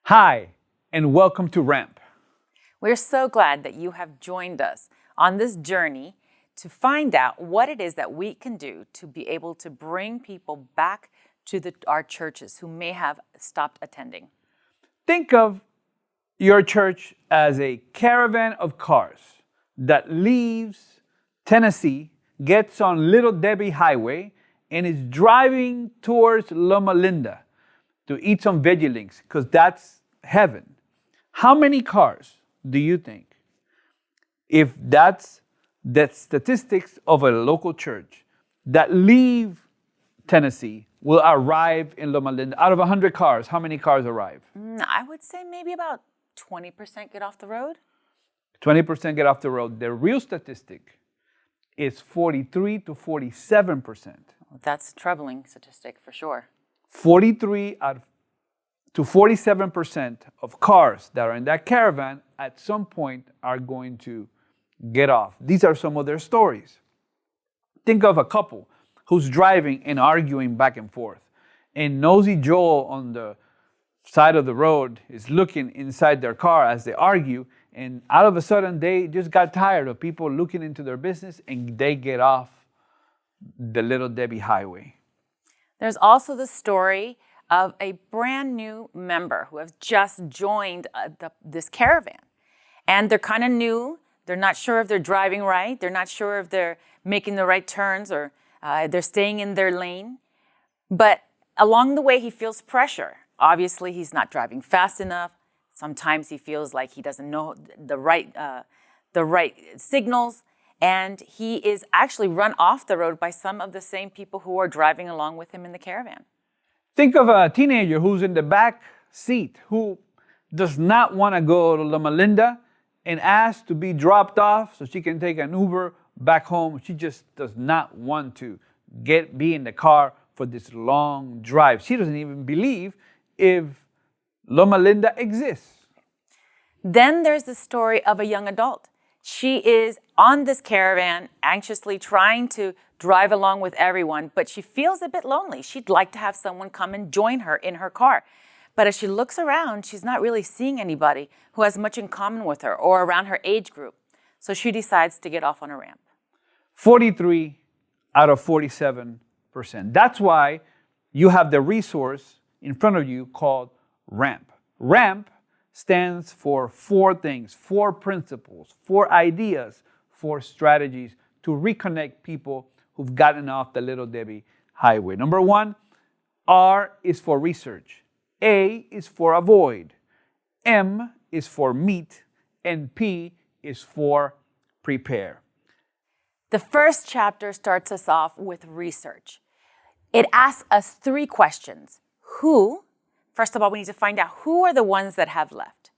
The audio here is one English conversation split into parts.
Hi, and welcome to Ramp. We're so glad that you have joined us on this journey to find out what it is that we can do to be able to bring people back to our churches who may have stopped attending. Think of your church as a caravan of cars that leaves Tennessee, gets on Little Debbie Highway, and is driving towards Loma Linda to eat some veggie links, because that's heaven. How many cars do you think, if that's the statistics of a local church, that leave Tennessee will arrive in Loma Linda? Out of 100 cars, how many cars arrive? I would say maybe about 20% get off the road. 20% get off the road. The real statistic is 43 to 47%. That's a troubling statistic for sure. 43 to 47% of cars that are in that caravan at some point are going to get off. These are some of their stories. Think of a couple who's driving and arguing back and forth. And Nosy Joel on the side of the road is looking inside their car as they argue. And all of a sudden, they just got tired of people looking into their business and they get off the Little Debbie Highway. There's also the story of a brand new member who has just joined this caravan. And they're kind of new. They're not sure if they're driving right. They're not sure if they're making the right turns or they're staying in their lane. But along the way, he feels pressure. Obviously, he's not driving fast enough. Sometimes he feels like he doesn't know the right signals. And he is actually run off the road by some of the same people who are driving along with him in the caravan. Think of a teenager who's in the back seat who does not want to go to Loma Linda and ask to be dropped off so she can take an Uber back home. She just does not want to be in the car for this long drive. She doesn't even believe if Loma Linda exists. Then there's the story of a young adult. She is on this caravan, anxiously trying to drive along with everyone, but she feels a bit lonely. She'd like to have someone come and join her in her car. But as she looks around, she's not really seeing anybody who has much in common with her or around her age group. So she decides to get off on a ramp. 43 out of 47%. That's why you have the resource in front of you called Ramp. Ramp stands for 4 things, 4 principles, 4 ideas, 4 strategies to reconnect people who've gotten off the Little Debbie Highway. Number 1, R is for research. A is for avoid. M is for meet. And P is for prepare. The first chapter starts us off with research. It asks us 3 questions. Who? First of all, we need to find out who are the ones that have left.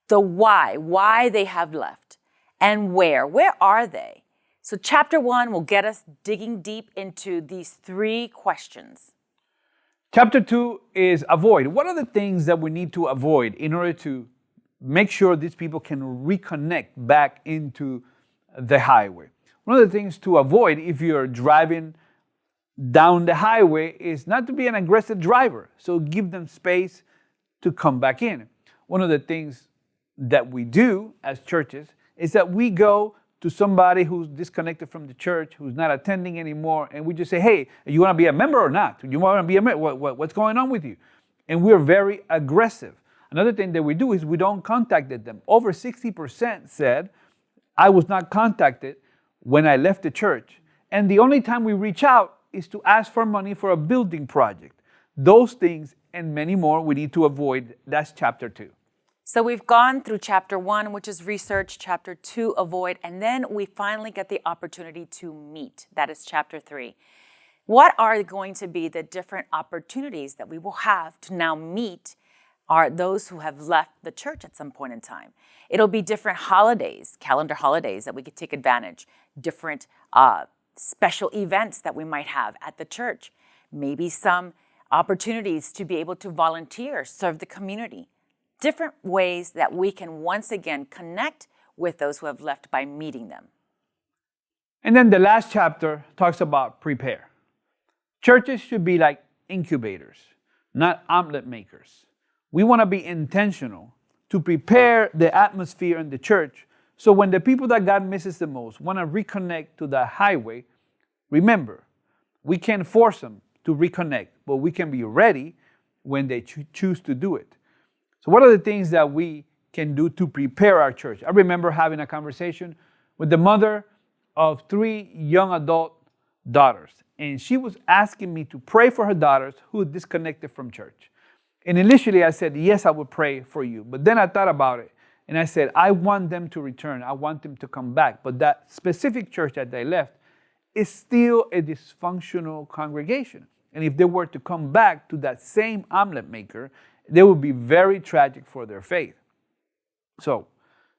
The why they have left. And where are they? So chapter 1 will get us digging deep into these 3 questions. Chapter 2 is avoid. What are the things that we need to avoid in order to make sure these people can reconnect back into the highway? One of the things to avoid if you're driving down the highway is not to be an aggressive driver. So give them space to come back in. One of the things that we do as churches is that we go to somebody who's disconnected from the church, who's not attending anymore, and we just say, hey, you want to be a member or not? You want to be a member? What's going on with you? And we're very aggressive. Another thing that we do is we don't contact them. Over 60% said, I was not contacted when I left the church. And the only time we reach out is to ask for money for a building project. Those things and many more we need to avoid. That's chapter 2. So we've gone through chapter 1, which is research, chapter 2, avoid, and then we finally get the opportunity to meet. That is chapter 3. What are going to be the different opportunities that we will have to now meet are those who have left the church at some point in time? It'll be different holidays, calendar holidays that we could take advantage, different special events that we might have at the church, maybe some opportunities to be able to volunteer, serve the community. Different ways that we can once again connect with those who have left by meeting them. And then the last chapter talks about prepare. Churches should be like incubators, not omelet makers. We want to be intentional to prepare the atmosphere in the church so when the people that God misses the most want to reconnect to the highway, remember, we can't force them to reconnect, but we can be ready when they choose to do it. So what are the things that we can do to prepare our church? I remember having a conversation with the mother of 3 young adult daughters, and she was asking me to pray for her daughters who disconnected from church. And initially I said, yes, I would pray for you. But then I thought about it, and I said, I want them to return. I want them to come back. But that specific church that they left is still a dysfunctional congregation. And if they were to come back to that same omelet maker, they would be very tragic for their faith. So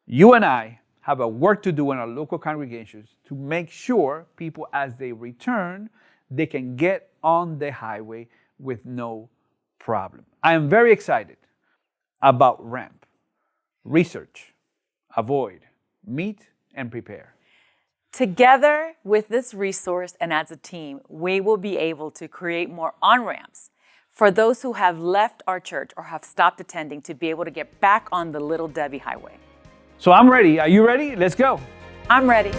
you and I have a work to do in our local congregations to make sure people, as they return, they can get on the highway with no problem. I am very excited about RAMP. Research, avoid, meet, and prepare. Together with this resource and as a team, we will be able to create more on-ramps for those who have left our church or have stopped attending to be able to get back on the Little Debbie Highway. So I'm ready. Are you ready? Let's go. I'm ready.